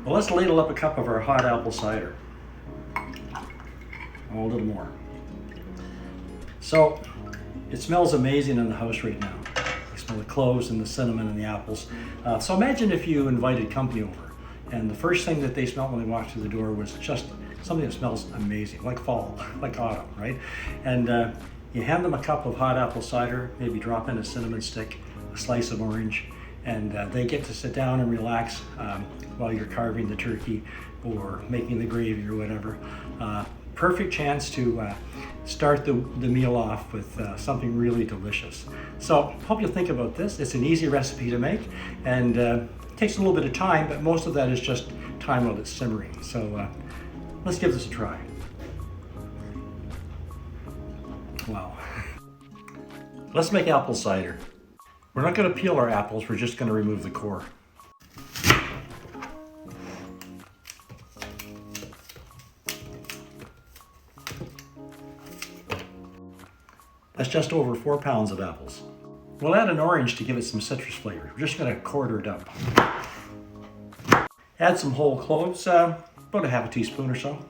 Well, let's ladle up a cup of our hot apple cider. Oh, a little more. So, it smells amazing in the house right now. You smell the cloves and the cinnamon and the apples. So imagine if you invited company over, and the first thing that they smelled when they walked through the door was just something that smells amazing, like fall, like autumn, right? And you hand them a cup of hot apple cider, maybe drop in a cinnamon stick, a slice of orange, and they get to sit down and relax while you're carving the turkey or making the gravy or whatever. Perfect chance to start the meal off with something really delicious. So hope you'll think about this. It's an easy recipe to make, and takes a little bit of time, but most of that is just time while it's simmering. So let's give this a try. Wow. Let's make apple cider. We're not going to peel our apples, we're just going to remove the core. That's just over 4 pounds of apples. We'll add an orange to give it some citrus flavor. We're just going to quarter it up. Add some whole cloves, about a half a teaspoon or so.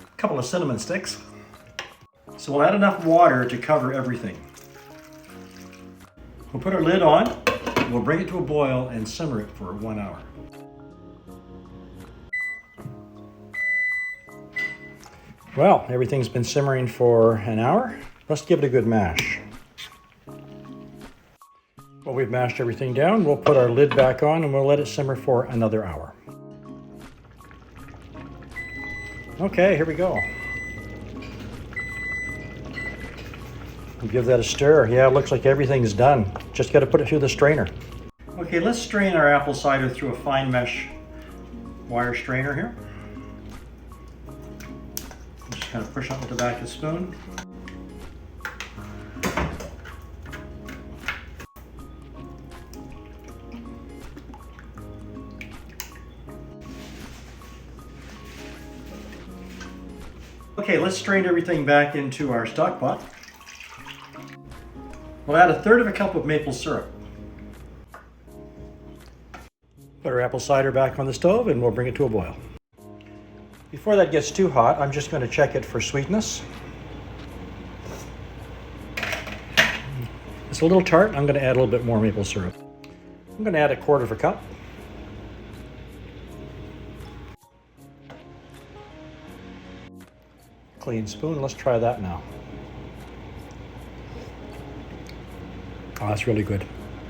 A couple of cinnamon sticks. So we'll add enough water to cover everything. We'll put our lid on, we'll bring it to a boil and simmer it for 1 hour. Well, everything's been simmering for an hour. Let's give it a good mash. Well, we've mashed everything down. We'll put our lid back on and we'll let it simmer for another hour. Okay, here we go. We'll give that a stir. Yeah, it looks like everything's done. Just got to put it through the strainer. Okay, let's strain our apple cider through a fine mesh wire strainer here. Just kind of push up with the back of the spoon. Okay, let's strain everything back into our stock pot. We'll add 1/3 cup of maple syrup. Put our apple cider back on the stove and we'll bring it to a boil. Before that gets too hot, I'm just going to check it for sweetness. It's a little tart. I'm going to add a little bit more maple syrup. I'm going to add 1/4 cup. Clean spoon. Let's try that now. Oh, that's really good.